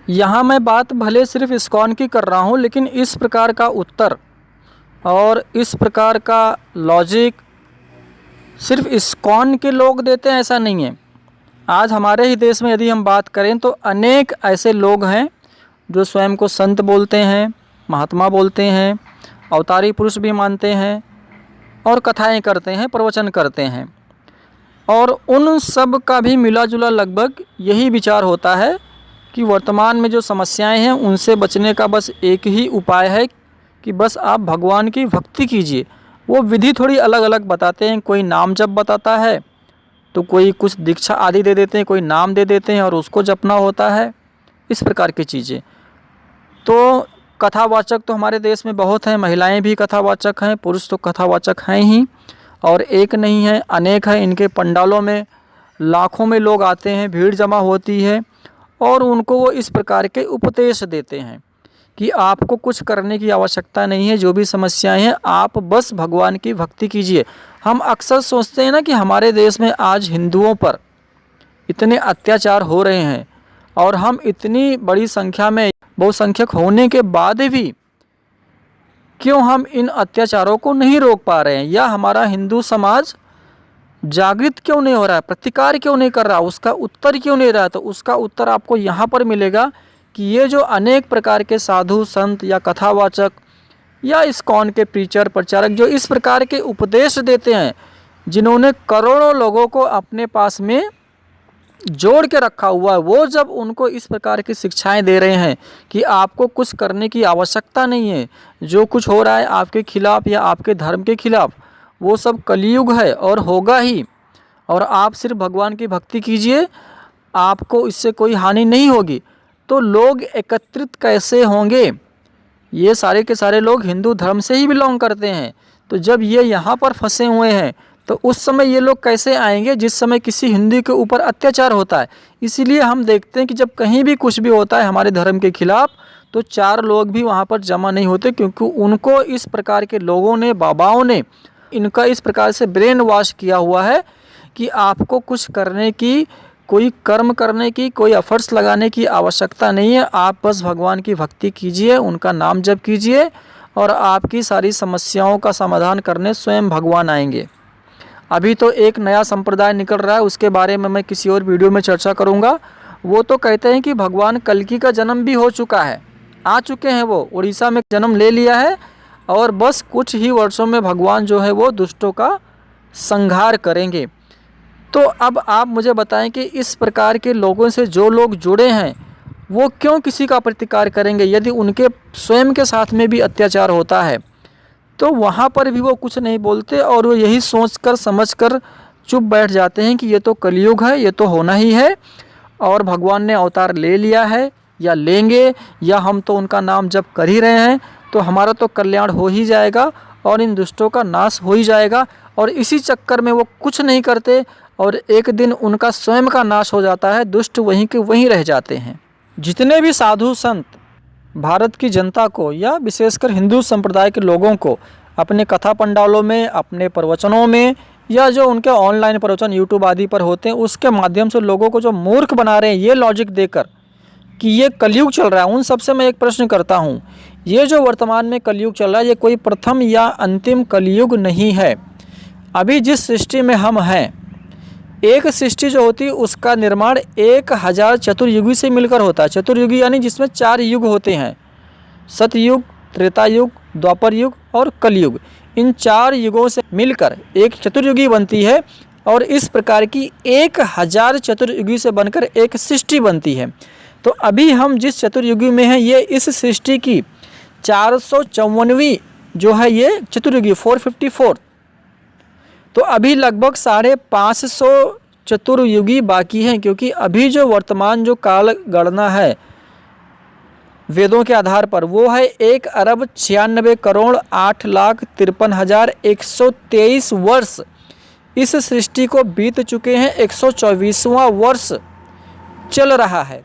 यहाँ मैं बात भले सिर्फ इस्कॉन की कर रहा हूँ, लेकिन इस प्रकार का उत्तर और इस प्रकार का लॉजिक सिर्फ इस्कॉन के लोग देते हैं ऐसा नहीं है। आज हमारे ही देश में यदि हम बात करें तो अनेक ऐसे लोग हैं जो स्वयं को संत बोलते हैं, महात्मा बोलते हैं, अवतारी पुरुष भी मानते हैं और कथाएं करते हैं, प्रवचन करते हैं। और उन सब का भी मिला जुला लगभग यही विचार होता है कि वर्तमान में जो समस्याएं हैं उनसे बचने का बस एक ही उपाय है कि बस आप भगवान की भक्ति कीजिए। वो विधि थोड़ी अलग अलग बताते हैं, कोई नाम जप बताता है तो कोई कुछ दीक्षा आदि दे देते हैं, कोई नाम दे देते हैं और उसको जपना होता है, इस प्रकार की चीज़ें। तो कथावाचक तो हमारे देश में बहुत हैं, महिलाएं भी कथावाचक हैं, पुरुष तो कथावाचक हैं ही, और एक नहीं है अनेक हैं। इनके पंडालों में लाखों में लोग आते हैं, भीड़ जमा होती है और उनको वो इस प्रकार के उपदेश देते हैं कि आपको कुछ करने की आवश्यकता नहीं है, जो भी समस्याएं हैं आप बस भगवान की भक्ति कीजिए। हम अक्सर सोचते हैं ना कि हमारे देश में आज हिंदुओं पर इतने अत्याचार हो रहे हैं और हम इतनी बड़ी संख्या में बहुसंख्यक होने के बाद भी क्यों हम इन अत्याचारों को नहीं रोक पा रहे हैं, या हमारा हिंदू समाज जागृत क्यों नहीं हो रहा है, प्रतिकार क्यों नहीं कर रहा, उसका उत्तर क्यों नहीं रहा। तो उसका उत्तर आपको यहाँ पर मिलेगा कि ये जो अनेक प्रकार के साधु संत या कथावाचक या इस्कॉन के प्रीचर प्रचारक जो इस प्रकार के उपदेश देते हैं, जिन्होंने करोड़ों लोगों को अपने पास में जोड़ के रखा हुआ है, वो जब उनको इस प्रकार की शिक्षाएं दे रहे हैं कि आपको कुछ करने की आवश्यकता नहीं है, जो कुछ हो रहा है आपके खिलाफ या आपके धर्म के खिलाफ वो सब कलयुग है और होगा ही, और आप सिर्फ भगवान की भक्ति कीजिए, आपको इससे कोई हानि नहीं होगी। तो लोग एकत्रित कैसे होंगे? ये सारे के सारे लोग हिंदू धर्म से ही बिलोंग करते हैं। तो जब ये यहाँ पर फंसे हुए हैं तो उस समय ये लोग कैसे आएंगे जिस समय किसी हिंदू के ऊपर अत्याचार होता है। इसीलिए हम देखते हैं कि जब कहीं भी कुछ भी होता है हमारे धर्म के खिलाफ तो चार लोग भी वहाँ पर जमा नहीं होते, क्योंकि उनको इस प्रकार के लोगों ने, बाबाओं ने इनका इस प्रकार से ब्रेन वॉश किया हुआ है कि आपको कुछ करने की, कोई कर्म करने की, कोई एफर्ट्स लगाने की आवश्यकता नहीं है। आप बस भगवान की भक्ति कीजिए, उनका नाम जप कीजिए और आपकी सारी समस्याओं का समाधान करने स्वयं भगवान आएंगे। अभी तो एक नया संप्रदाय निकल रहा है, उसके बारे में मैं किसी और वीडियो में चर्चा करूंगा। वो तो कहते हैं कि भगवान कल्कि का जन्म भी हो चुका है, आ चुके हैं, वो उड़ीसा में जन्म ले लिया है और बस कुछ ही वर्षों में भगवान जो है वो दुष्टों का संहार करेंगे। तो अब आप मुझे बताएं कि इस प्रकार के लोगों से जो लोग जुड़े हैं वो क्यों किसी का प्रतिकार करेंगे? यदि उनके स्वयं के साथ में भी अत्याचार होता है तो वहाँ पर भी वो कुछ नहीं बोलते और वो यही सोचकर समझकर चुप बैठ जाते हैं कि ये तो कलयुग है, ये तो होना ही है और भगवान ने अवतार ले लिया है या लेंगे, या हम तो उनका नाम जप कर ही रहे हैं तो हमारा तो कल्याण हो ही जाएगा और इन दुष्टों का नाश हो ही जाएगा। और इसी चक्कर में वो कुछ नहीं करते और एक दिन उनका स्वयं का नाश हो जाता है, दुष्ट वहीं के वहीं रह जाते हैं। जितने भी साधु संत भारत की जनता को या विशेषकर हिंदू संप्रदाय के लोगों को अपने कथा पंडालों में, अपने प्रवचनों में या जो उनके ऑनलाइन प्रवचन यूट्यूब आदि पर होते हैं उसके माध्यम से लोगों को जो मूर्ख बना रहे हैं ये लॉजिक देकर कि ये कलयुग चल रहा है, उन सबसे मैं एक प्रश्न करता हूँ, ये जो वर्तमान में कलयुग चल रहा है ये कोई प्रथम या अंतिम कलयुग नहीं है। अभी जिस सृष्टि में हम हैं, एक सृष्टि जो होती है उसका निर्माण 1000 चतुर्युगी से मिलकर होता है। चतुर्युगी यानी जिसमें 4 युग होते हैं, सतयुग, त्रेता युग, द्वापर युग और कलयुग। इन 4 युगों से मिलकर एक चतुर्युगी बनती है और इस प्रकार की 1000 चतुर्युगी से बनकर एक सृष्टि बनती है। तो अभी हम जिस चतुर्युगी में हैं ये इस सृष्टि की 454वीं जो है ये चतुर्युगी 454। तो अभी लगभग 550 चतुर्युगी बाकी हैं, क्योंकि अभी जो वर्तमान जो काल गणना है वेदों के आधार पर वो है 1,96,08,53,123 वर्ष। इस सृष्टि को बीत चुके हैं, 124वां वर्ष चल रहा है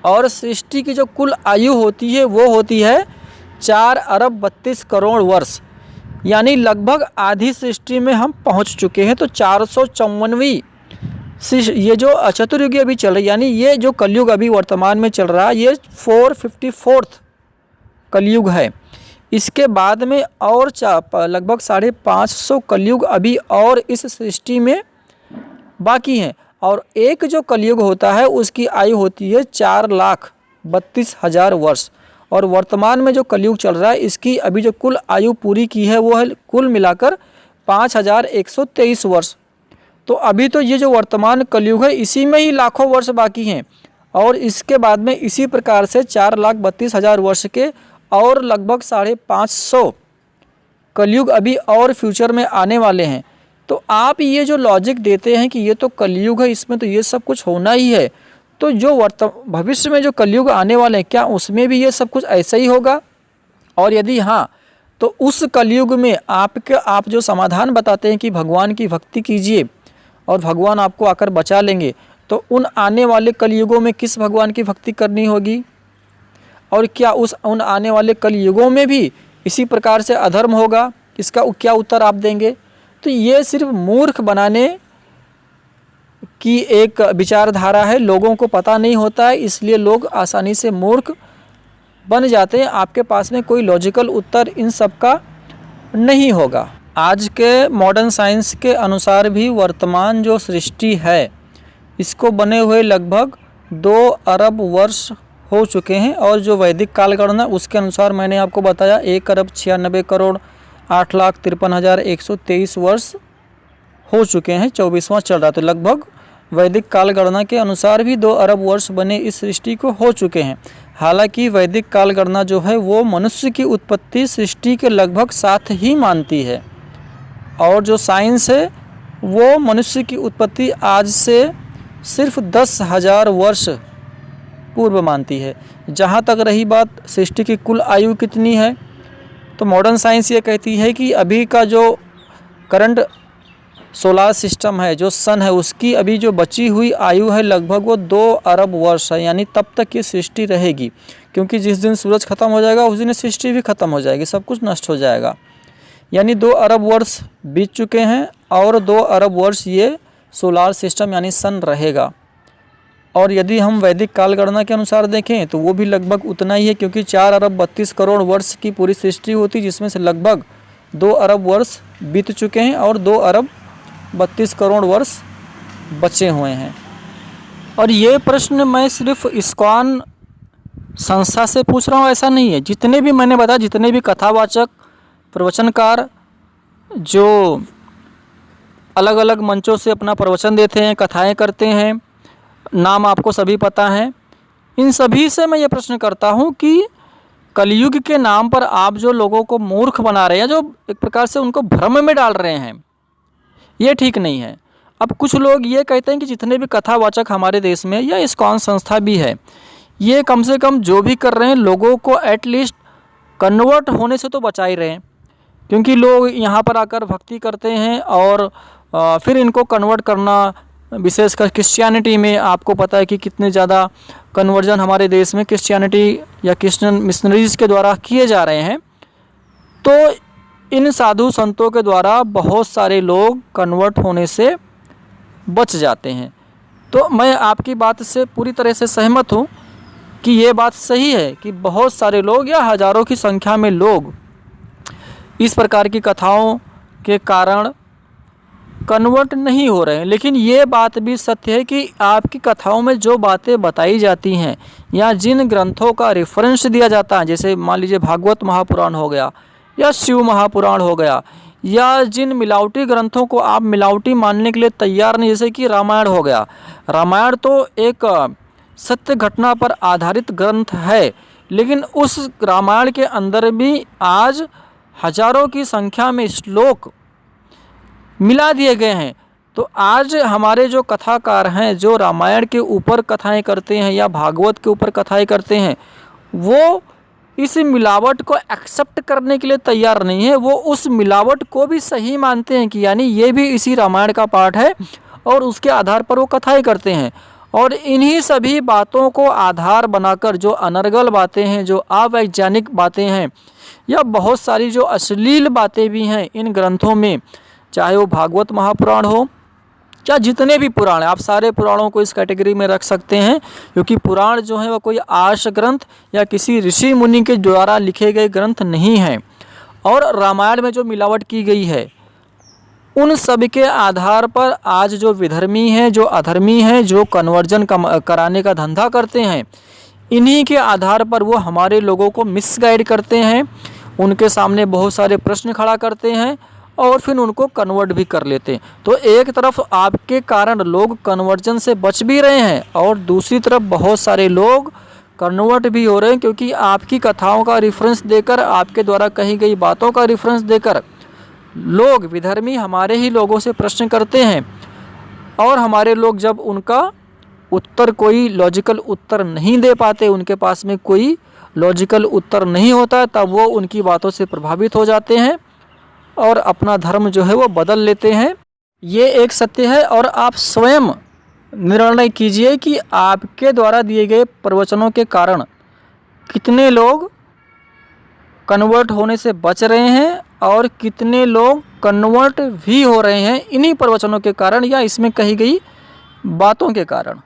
और सृष्टि की जो कुल आयु होती है वो होती है 4,32 करोड़ वर्ष, यानी लगभग आधी सृष्टि में हम पहुंच चुके हैं। तो 454वीं ये जो चतुर्युगी अभी चल रही, यानी ये जो कलयुग अभी वर्तमान में चल रहा है, ये 454th कलयुग है। इसके बाद में और लगभग 550 कलयुग अभी और इस सृष्टि में बाकी हैं। और एक जो कलयुग होता है उसकी आयु होती है 4,32,000 वर्ष। और वर्तमान में जो कलयुग चल रहा है इसकी अभी जो कुल आयु पूरी की है वो है कुल मिलाकर 5,123 वर्ष। तो अभी तो ये जो वर्तमान कलयुग है इसी में ही लाखों वर्ष बाकी हैं, और इसके बाद में इसी प्रकार से 4,32,000 वर्ष के और लगभग 550 कलयुग अभी और फ्यूचर में आने वाले हैं। तो आप ये जो लॉजिक देते हैं कि ये तो कलयुग है, इसमें तो ये सब कुछ होना ही है, तो जो भविष्य में जो कलयुग आने वाले हैं क्या उसमें भी ये सब कुछ ऐसा ही होगा? और यदि हाँ, तो उस कलयुग में आप जो समाधान बताते हैं कि भगवान की भक्ति कीजिए और भगवान आपको आकर बचा लेंगे, तो उन आने वाले कलयुगों में किस भगवान की भक्ति करनी होगी? और क्या उन आने वाले कलयुगों में भी इसी प्रकार से अधर्म होगा? इसका क्या उत्तर आप देंगे? तो ये सिर्फ मूर्ख बनाने की एक विचारधारा है। लोगों को पता नहीं होता है, इसलिए लोग आसानी से मूर्ख बन जाते हैं। आपके पास में कोई लॉजिकल उत्तर इन सब का नहीं होगा। आज के मॉडर्न साइंस के अनुसार भी वर्तमान जो सृष्टि है इसको बने हुए लगभग 2 अरब वर्ष हो चुके हैं, और जो वैदिक कालगणना उसके अनुसार मैंने आपको बताया 1,96,08,53,123 वर्ष हो चुके हैं, 24वां चल रहा। तो लगभग वैदिक कालगणना के अनुसार भी 2 अरब वर्ष बने इस सृष्टि को हो चुके हैं। हालांकि वैदिक कालगणना जो है वो मनुष्य की उत्पत्ति सृष्टि के लगभग साथ ही मानती है, और जो साइंस है वो मनुष्य की उत्पत्ति आज से सिर्फ 10,000 वर्ष पूर्व मानती है। जहाँ तक रही बात सृष्टि की कुल आयु कितनी है, तो मॉडर्न साइंस ये कहती है कि अभी का जो करंट सोलार सिस्टम है, जो सन है, उसकी अभी जो बची हुई आयु है लगभग वो 2 अरब वर्ष है। यानी तब तक ये सृष्टि रहेगी, क्योंकि जिस दिन सूरज खत्म हो जाएगा उस दिन सृष्टि भी खत्म हो जाएगी, सब कुछ नष्ट हो जाएगा। यानी 2 अरब वर्ष बीत चुके हैं और 2 अरब वर्ष ये सोलार सिस्टम यानी सन रहेगा। और यदि हम वैदिक कालगणना के अनुसार देखें तो वो भी लगभग उतना ही है, क्योंकि 4 अरब 32 करोड़ वर्ष की पूरी सृष्टि होती, जिसमें से लगभग 2 अरब वर्ष बीत चुके हैं और 2 अरब 32 करोड़ वर्ष बचे हुए हैं। और ये प्रश्न मैं सिर्फ इस्कॉन संस्था से पूछ रहा हूँ ऐसा नहीं है। जितने भी मैंने बताया, जितने भी कथावाचक प्रवचनकार जो अलग अलग मंचों से अपना प्रवचन देते हैं, कथाएं करते हैं, नाम आपको सभी पता है, इन सभी से मैं ये प्रश्न करता हूँ कि कलयुग के नाम पर आप जो लोगों को मूर्ख बना रहे हैं, जो एक प्रकार से उनको भ्रम में डाल रहे हैं, ये ठीक नहीं है। अब कुछ लोग ये कहते हैं कि जितने भी कथावाचक हमारे देश में या इस्कॉन संस्था भी है, ये कम से कम जो भी कर रहे हैं लोगों को एटलीस्ट कन्वर्ट होने से तो बचा ही रहे हैं, क्योंकि लोग यहाँ पर आकर भक्ति करते हैं और फिर इनको कन्वर्ट करना, विशेषकर क्रिश्चियनिटी में आपको पता है कि कितने ज़्यादा कन्वर्जन हमारे देश में क्रिश्चियनिटी या क्रिश्चियन मिशनरीज़ के द्वारा किए जा रहे हैं। तो इन साधु संतों के द्वारा बहुत सारे लोग कन्वर्ट होने से बच जाते हैं। तो मैं आपकी बात से पूरी तरह से सहमत हूँ कि ये बात सही है कि बहुत सारे लोग या हज़ारों की संख्या में लोग इस प्रकार की कथाओं के कारण कन्वर्ट नहीं हो रहे हैं। लेकिन ये बात भी सत्य है कि आपकी कथाओं में जो बातें बताई जाती हैं या जिन ग्रंथों का रेफरेंस दिया जाता है, जैसे मान लीजिए भागवत महापुराण हो गया या शिव महापुराण हो गया, या जिन मिलावटी ग्रंथों को आप मिलावटी मानने के लिए तैयार नहीं, जैसे कि रामायण हो गया। रामायण तो एक सत्य घटना पर आधारित ग्रंथ है, लेकिन उस रामायण के अंदर भी आज हजारों की संख्या में श्लोक मिला दिए गए हैं। तो आज हमारे जो कथाकार हैं, जो रामायण के ऊपर कथाएं करते हैं या भागवत के ऊपर कथाएं करते हैं, वो इस मिलावट को एक्सेप्ट करने के लिए तैयार नहीं है। वो उस मिलावट को भी सही मानते हैं कि यानी ये भी इसी रामायण का पार्ट है, और उसके आधार पर वो कथाएं करते हैं। और इन्हीं सभी बातों को आधार बनाकर जो अनर्गल बातें हैं, जो अवैज्ञानिक बातें हैं, या बहुत सारी जो अश्लील बातें भी हैं इन ग्रंथों में, चाहे वो भागवत महापुराण हो क्या जितने भी पुराण हैं, आप सारे पुराणों को इस कैटेगरी में रख सकते हैं, क्योंकि पुराण जो है वह कोई आर्ष ग्रंथ या किसी ऋषि मुनि के द्वारा लिखे गए ग्रंथ नहीं हैं। और रामायण में जो मिलावट की गई है उन सब के आधार पर आज जो विधर्मी हैं, जो अधर्मी हैं, जो कन्वर्जन कराने का धंधा करते हैं, इन्हीं के आधार पर वो हमारे लोगों को मिसगाइड करते हैं, उनके सामने बहुत सारे प्रश्न खड़ा करते हैं और फिर उनको कन्वर्ट भी कर लेते हैं। तो एक तरफ आपके कारण लोग कन्वर्जन से बच भी रहे हैं और दूसरी तरफ बहुत सारे लोग कन्वर्ट भी हो रहे हैं, क्योंकि आपकी कथाओं का रेफरेंस देकर, आपके द्वारा कही गई बातों का रेफरेंस देकर लोग विधर्मी हमारे ही लोगों से प्रश्न करते हैं और हमारे लोग जब उनका उत्तर, कोई लॉजिकल उत्तर नहीं दे पाते, उनके पास में कोई लॉजिकल उत्तर नहीं होता, तब वो उनकी बातों से प्रभावित हो जाते हैं और अपना धर्म जो है वो बदल लेते हैं। ये एक सत्य है और आप स्वयं निर्णय कीजिए कि आपके द्वारा दिए गए प्रवचनों के कारण कितने लोग कन्वर्ट होने से बच रहे हैं और कितने लोग कन्वर्ट भी हो रहे हैं इन्हीं प्रवचनों के कारण या इसमें कही गई बातों के कारण।